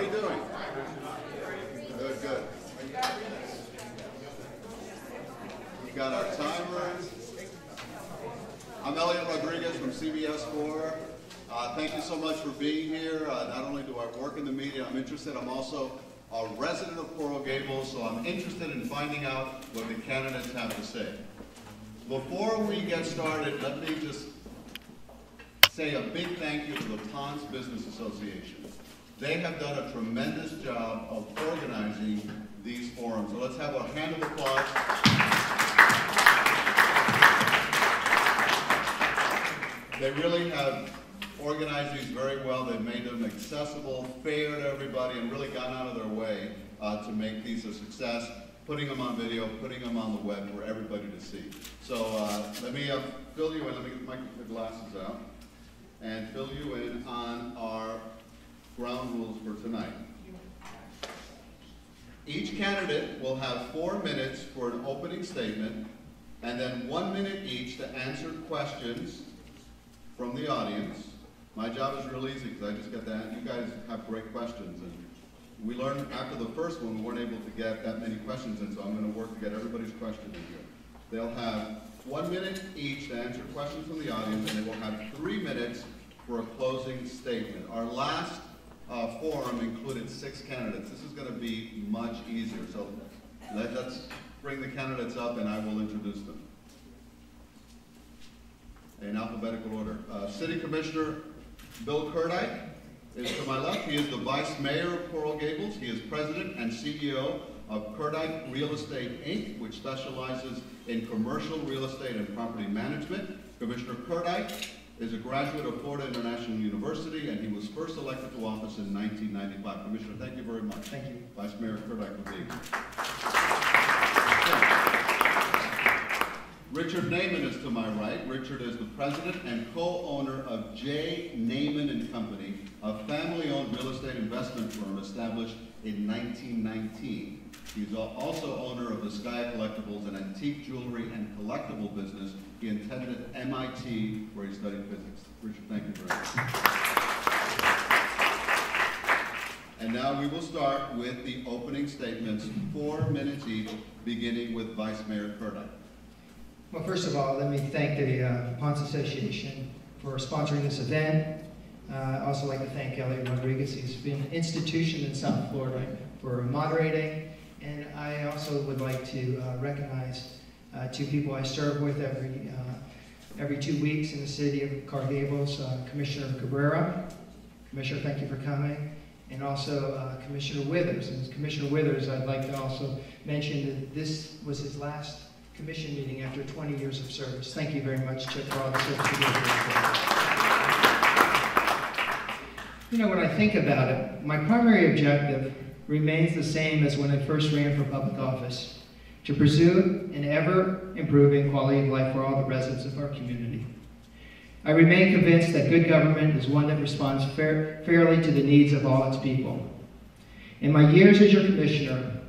everybody doing? Good, good. We got our timers. I'm Elliot Rodriguez from CBS 4. Thank you so much for being here. Not only do I work in the media, I'm interested. I'm also a resident of Coral Gables, so I'm interested in finding out what the candidates have to say. Before we get started, let me just say a big thank you to the Ponds Business Association. They have done a tremendous job of organizing these forums. So let's have a hand of applause. They really have organized these very well. They've made them accessible, fair to everybody, and really gone out of their way to make these a success, putting them on video, putting them on the web for everybody to see. So let me fill you in. Let me get my glasses out and fill you in on our ground rules for tonight. Each candidate will have 4 minutes for an opening statement and then 1 minute each to answer questions from the audience. My job is real easy because I just get that. You guys have great questions, and we learned after the first one we weren't able to get that many questions in, so I'm going to work to get everybody's question in here. They'll have 1 minute each to answer questions from the audience, and they will have 3 minutes for a closing statement. Our last forum included 6 candidates. This is going to be much easier, so let's bring the candidates up and I will introduce them in alphabetical order. City Commissioner Bill Kurdike is to my left. He is the Vice Mayor of Coral Gables. He is President and CEO of Kurdike Real Estate, Inc., which specializes in commercial real estate and property management. Commissioner Kurdike is a graduate of Florida International University, and he was first elected to office in 1995. Commissioner, thank you very much. Thank you. Vice Mayor Kurdike for being here. Richard Naiman is to my right. Richard is the president and co-owner of J. Naiman & Company, a family-owned real estate investment firm established in 1919. He's also owner of the Sky Collectibles, an antique jewelry and collectible business he attended at MIT, where he studied physics. Richard, thank you very much. And now we will start with the opening statements, 4 minutes each, beginning with Vice Mayor Kurdike. Well, first of all, let me thank the Ponds Association for sponsoring this event. I'd also like to thank Elliot Rodriguez. He's been an institution in South Florida for moderating. And I also would like to recognize 2 people I serve with every 2 weeks in the city of Coral Gables, Commissioner Cabrera. Commissioner, thank you for coming. And also Commissioner Withers. And Commissioner Withers, I'd like to also mention that this was his last commission meeting after 20 years of service. Thank you very much, Chip, for all the service you did. You know, when I think about it, my primary objective remains the same as when I first ran for public office, to pursue an ever-improving quality of life for all the residents of our community. I remain convinced that good government is one that responds fairly to the needs of all its people. In my years as your commissioner,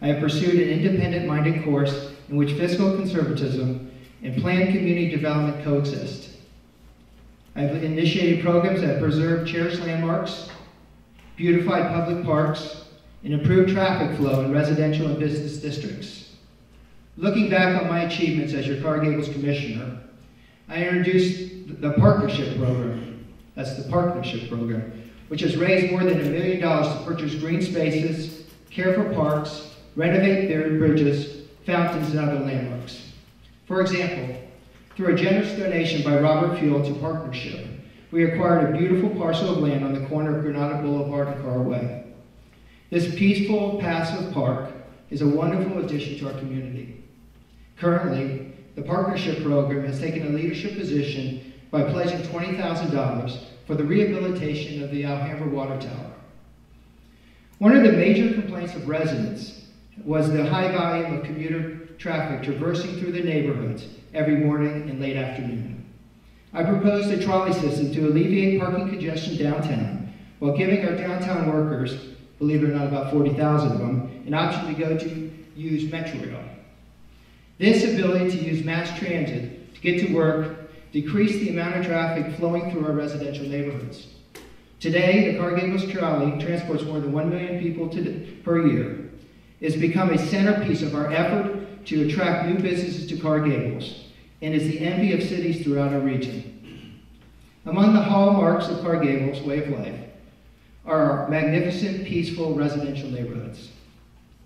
I have pursued an independent-minded course in which fiscal conservatism and planned community development coexist. I've initiated programs that preserve cherished landmarks, beautified public parks, and improved traffic flow in residential and business districts. Looking back on my achievements as your Coral Gables Commissioner, I introduced the Partnership Program. That's the Partnership Program, which has raised more than $1 million to purchase green spaces, care for parks, renovate buried bridges, fountains, and other landmarks. For example, through a generous donation by Robert Fuel to Partnership, we acquired a beautiful parcel of land on the corner of Granada Boulevard and Carl Way. This peaceful, passive park is a wonderful addition to our community. Currently, the Partnership Program has taken a leadership position by pledging $20,000 for the rehabilitation of the Alhambra Water Tower. One of the major complaints of residents was the high volume of commuter traffic traversing through the neighborhoods every morning and late afternoon. I proposed a trolley system to alleviate parking congestion downtown while giving our downtown workers, believe it or not about 40,000 of them, an option to go to use Metrorail. This ability to use mass transit to get to work decreased the amount of traffic flowing through our residential neighborhoods. Today, the Gables trolley transports more than 1 million people per year. It's become a centerpiece of our effort to attract new businesses to Gables and is the envy of cities throughout our region. Among the hallmarks of Gables' way of life are our magnificent, peaceful residential neighborhoods.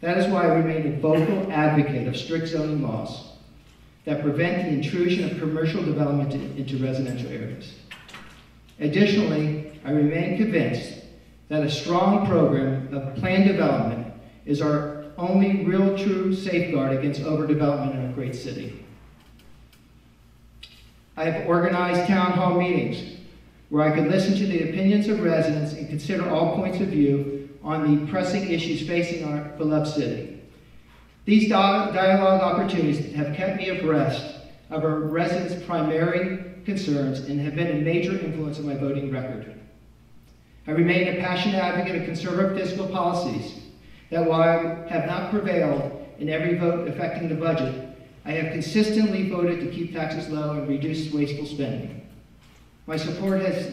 That is why I remain a vocal advocate of strict zoning laws that prevent the intrusion of commercial development into residential areas. Additionally, I remain convinced that a strong program of planned development is our only real true safeguard against overdevelopment in a great city. I have organized town hall meetings where I could listen to the opinions of residents and consider all points of view on the pressing issues facing our beloved city. These dialogue opportunities have kept me abreast of our residents' primary concerns and have been a major influence on my voting record. I remain a passionate advocate of conservative fiscal policies that, while I have not prevailed in every vote affecting the budget, I have consistently voted to keep taxes low and reduce wasteful spending. My support has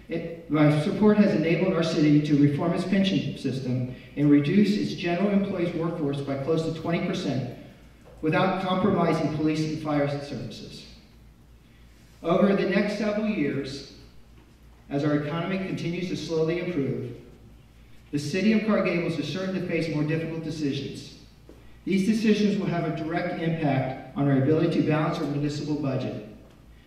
enabled our city to reform its pension system and reduce its general employees' workforce by close to 20% without compromising police and fire services. Over the next several years, as our economy continues to slowly improve, the city of Gables is certain to face more difficult decisions. These decisions will have a direct impact on our ability to balance our municipal budget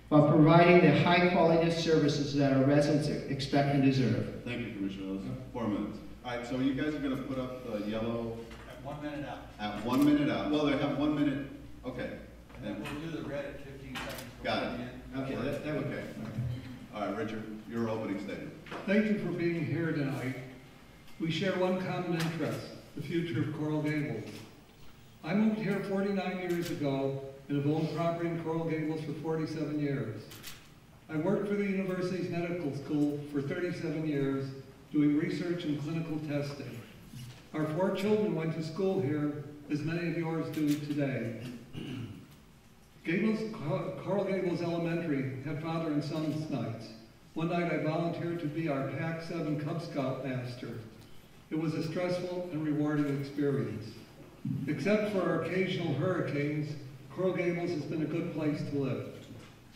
while providing the high quality of services that our residents expect and deserve. Thank you, Commissioner. Those 4 minutes. All right, so you guys are going to put up the yellow... At 1 minute out. At 1 minute out. Well, they have 1 minute. Okay. And then we'll do the red at 15 seconds. Got it. Okay, that would okay. All right, Richard, your opening statement. Thank you for being here tonight. We share one common interest, the future of Coral Gables. I moved here 49 years ago and have owned property in Coral Gables for 47 years. I worked for the university's medical school for 37 years, doing research and clinical testing. Our 4 children went to school here, as many of yours do today. Coral Gables Elementary had father and son nights. One night I volunteered to be our Pac 7 Cub Scout master. It was a stressful and rewarding experience. Except for occasional hurricanes, Coral Gables has been a good place to live.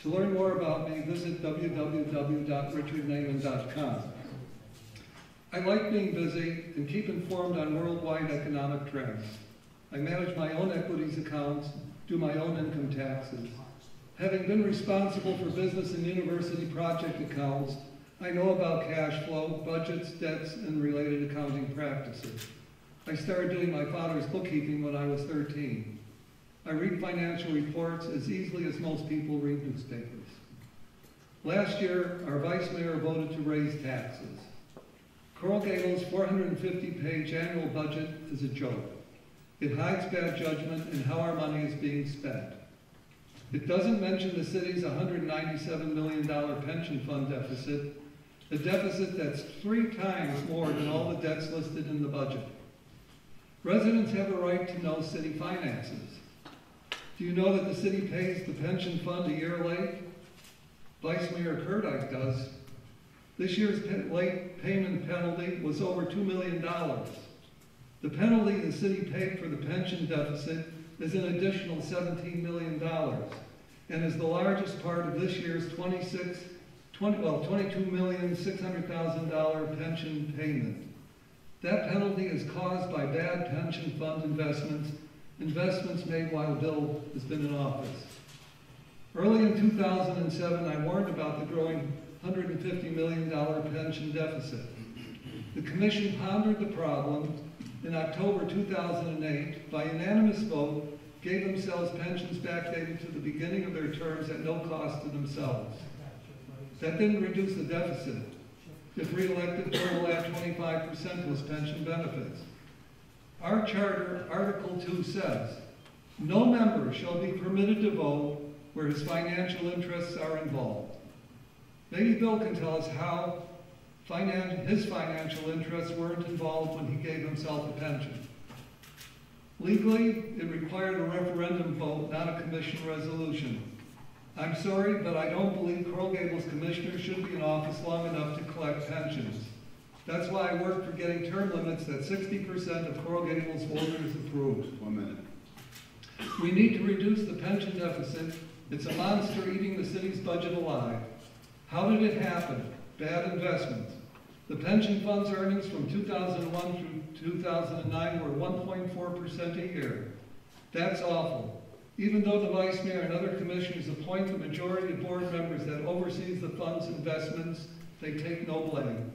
To learn more about me, visit www.richardneyman.com. I like being busy and keep informed on worldwide economic trends. I manage my own equities accounts, do my own income taxes. Having been responsible for business and university project accounts, I know about cash flow, budgets, debts, and related accounting practices. I started doing my father's bookkeeping when I was 13. I read financial reports as easily as most people read newspapers. Last year, our vice mayor voted to raise taxes. Coral Gables' 450-page annual budget is a joke. It hides bad judgment in how our money is being spent. It doesn't mention the city's $197 million pension fund deficit, a deficit that's 3 times more than all the debts listed in the budget. Residents have a right to know city finances. Do you know that the city pays the pension fund a year late? Vice Mayor Kurdyk does. This year's late payment penalty was over $2 million. The penalty the city paid for the pension deficit is an additional $17 million and is the largest part of this year's $22,600,000 pension payment. That penalty is caused by bad pension fund investments made while Bill has been in office. Early in 2007, I warned about the growing $150 million pension deficit. The Commission pondered the problem. In October 2008, by unanimous vote, gave themselves pensions backdated to the beginning of their terms at no cost to themselves. That didn't reduce the deficit. If re-elected, Bill will add 25% to his pension benefits. Our charter, Article 2 says, no member shall be permitted to vote where his financial interests are involved. Maybe Bill can tell us how his financial interests weren't involved when he gave himself a pension. Legally, it required a referendum vote, not a commission resolution. I'm sorry, but I don't believe Coral Gables commissioners should be in office long enough to collect pensions. That's why I worked for getting term limits that 60% of Coral Gables voters approved. 1 minute. We need to reduce the pension deficit. It's a monster eating the city's budget alive. How did it happen? Bad investments. The pension fund's earnings from 2001 through 2009 were 1.4% a year. That's awful. Even though the vice mayor and other commissioners appoint the majority of board members that oversees the fund's investments, they take no blame.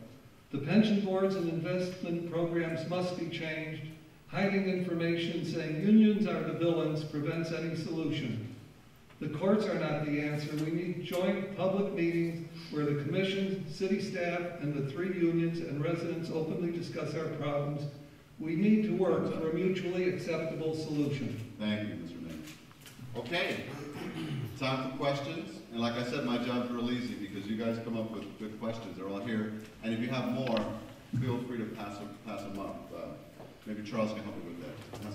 The pension boards and investment programs must be changed. Hiding information saying unions are the villains prevents any solution. The courts are not the answer. We need joint public meetings where the commission, city staff, and the 3 unions and residents openly discuss our problems. We need to work for a mutually acceptable solution. Thank you, Mr. Mayor. Okay, time for questions. And like I said, my job's real easy because you guys come up with good questions. They're all here. And if you have more, feel free to pass them up. Maybe Charles can help me with that.